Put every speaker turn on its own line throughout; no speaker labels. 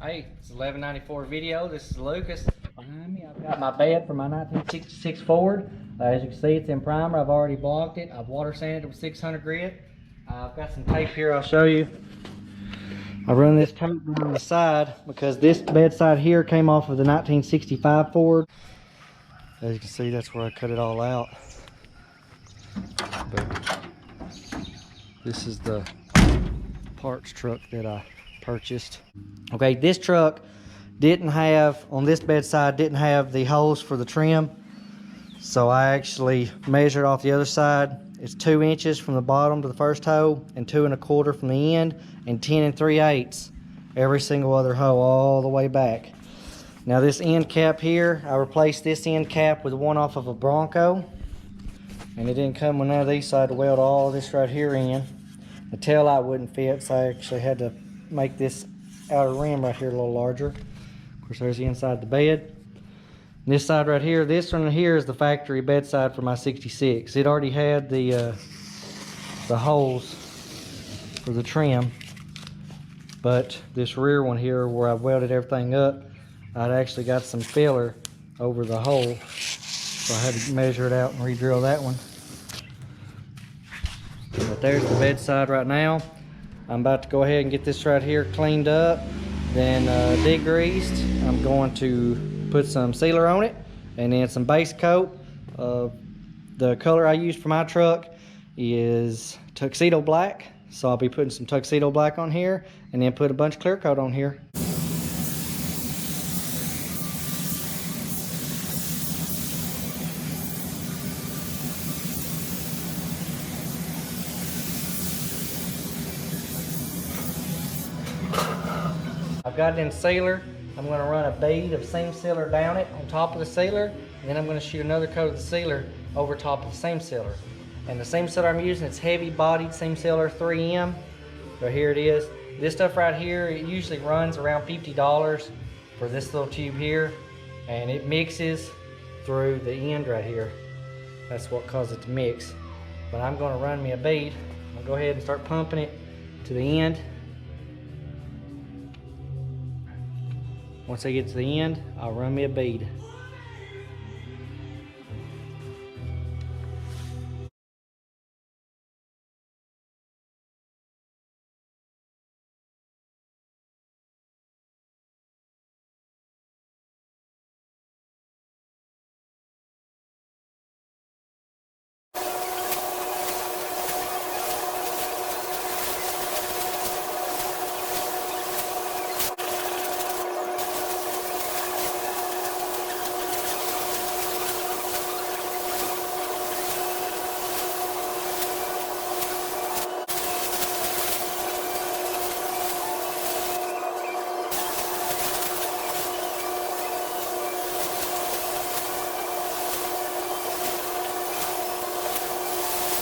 Hey, it's 1194 video. This is Lucas. Behind me, I've got my bed from my 1966 Ford. As you can see, it's in primer. I've already blocked it. I've water sanded it with 600 grit. I've got some tape here. I'll show you. I run this tape down the side because this bedside here came off of the 1965 Ford. As you can see, that's where I cut it all out. But this is the parts truck that I purchased. Okay, this truck didn't have, on this bedside, didn't have the holes for the trim. So I actually measured off the other side. It's 2 inches from the bottom to the first hole and 2 1/4 from the end, and 10 3/8 every single other hole all the way back. Now this end cap here, I replaced this end cap with one off of a Bronco, and it didn't come with none of these, so I had to weld all of this right here in. The tail light wouldn't fit, so I actually had to make this outer rim right here a little larger. Of course, there's the inside of the bed. And this side right here, this one here is the factory bedside for my 66. It already had the holes for the trim, but this rear one here where I've welded everything up, I'd actually got some filler over the hole, so I had to measure it out and re-drill that one. But there's the bedside right now. I'm about to go ahead and get this right here cleaned up, then degreased. I'm going to put some sealer on it and then some base coat. The color I used for my truck is tuxedo black, so I'll be putting some tuxedo black on here and then put a bunch of clear coat on here. I've got it in sealer. I'm going to run a bead of seam sealer down it on top of the sealer, and then I'm going to shoot another coat of the sealer over top of the seam sealer. And the seam sealer I'm using, it's heavy bodied seam sealer 3M. So here it is. This stuff right here, it usually runs around $50 for this little tube here, and it mixes through the end right here. That's what causes it to mix. But I'm going to run me a bead. I'll go ahead and start pumping it to the end. Once I get to the end, I'll run me a bead.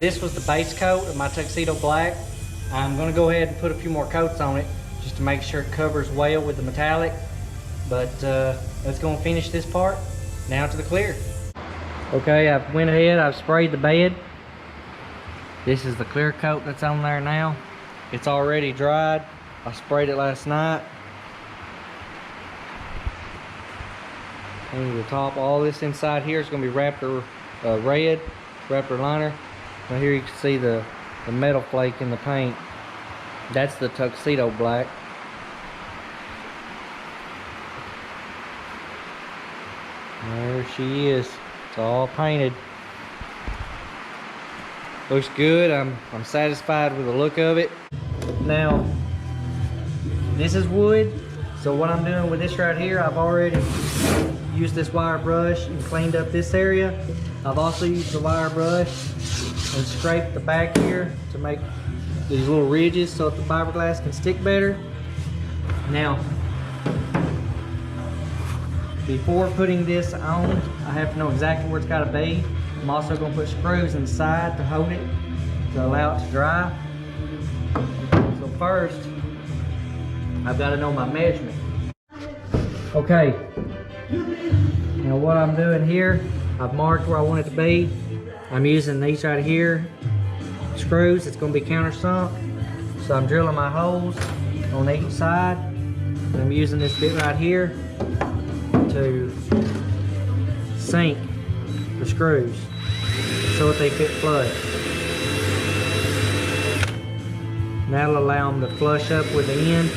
This was the base coat of my tuxedo black. I'm going to go ahead and put a few more coats on it just to make sure it covers well with the metallic. But let's go and finish this part. Now to the clear. Okay, I've went ahead, I've sprayed the bed. This is the clear coat that's on there now. It's already dried. I sprayed it last night. And the top, all this inside here is going to be Raptor red, Raptor liner. Now here you can see the metal flake in the paint. That's the tuxedo black. There she is. It's all painted. Looks good. I'm satisfied with the look of it. Now, this is wood. So what I'm doing with this right here, I've already used this wire brush and cleaned up this area. I've also used the wire brush and scraped the back here to make these little ridges so that the fiberglass can stick better. Now, before putting this on, I have to know exactly where it's got to be. I'm also going to put screws inside to hold it, to allow it to dry. So first, I've got to know my measurement. Okay, now what I'm doing here, I've marked where I want it to be. I'm using these right here, screws. It's going to be countersunk. So I'm drilling my holes on each side. I'm using this bit right here to sink the screws so that they fit flush. And that'll allow them to flush up with the end.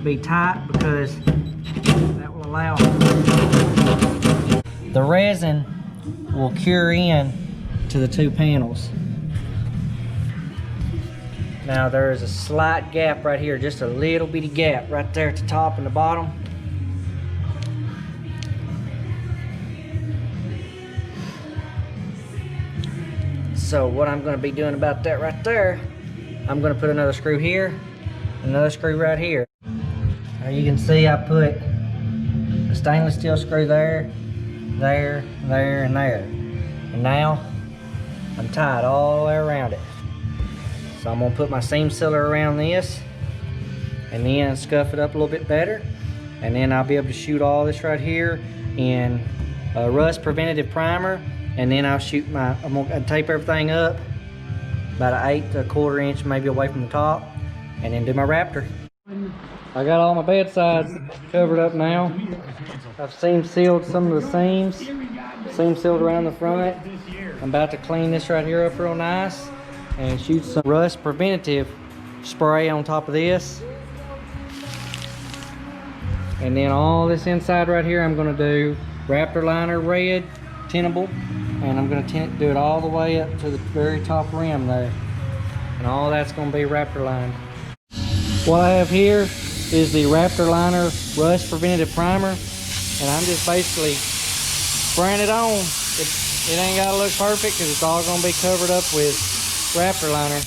Be tight because that will allow the resin will cure in to the two panels. Now there is a slight gap right here, just a little bitty gap right there at the top and the bottom. So what I'm going to be doing about that right there, I'm going to put another screw here, another screw right here. Now you can see I put a stainless steel screw there, there, there, and there. And now I'm tied all the way around it. So I'm gonna put my seam sealer around this and then scuff it up a little bit better. And then I'll be able to shoot all this right here in a rust preventative primer. And then I'll shoot I'm gonna tape everything up about an 1/8 to 1/4 inch maybe away from the top, and then do my Raptor. I got all my bed sides covered up now. I've seam sealed some of the seams, seam sealed around the front. I'm about to clean this right here up real nice and shoot some rust preventative spray on top of this. And then all this inside right here, I'm gonna do Raptor liner red tintable, and I'm gonna do it all the way up to the very top rim there. And all that's gonna be Raptor lined. What I have here is the Raptor liner rust preventative primer, and I'm just basically spraying it on. It ain't gotta look perfect because it's all gonna be covered up with Raptor liner.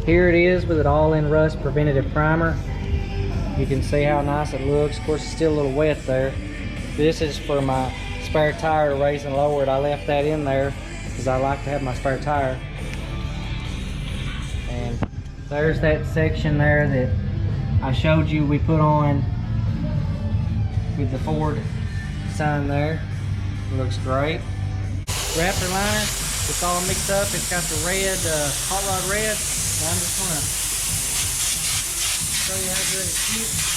Here it is with it all in rust preventative primer. You can see how nice it looks. Of course, it's still a little wet there. This is for my spare tire raise and lower it. I left that in there because I like to have my spare tire. And There's that section there that I showed you we put on with the Ford sign there. It looks great. Raptor liner, it's all mixed up. It's got the red, hot rod red. And I'm just gonna show you how good it shoots.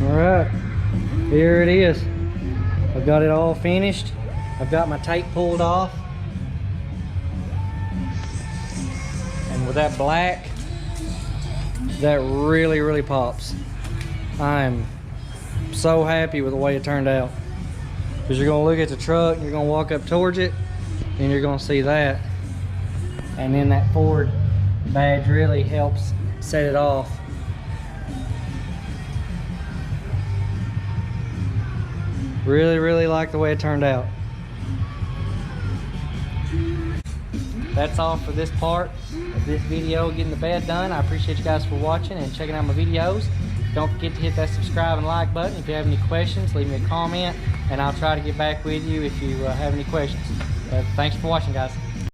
Alright, here it is. I've got it all finished. I've got my tape pulled off. And with that black, that really pops. I'm so happy with the way it turned out. Because you're going to look at the truck, and you're going to walk up towards it, and you're going to see that. And then that Ford badge really helps set it off. Really like the way it turned out. That's all for this part of this video, getting the bed done. I appreciate you guys for watching and checking out my videos. Don't forget to hit that subscribe and like button. If you have any questions, leave me a comment and I'll try to get back with you if you have any questions. Thanks for watching, guys.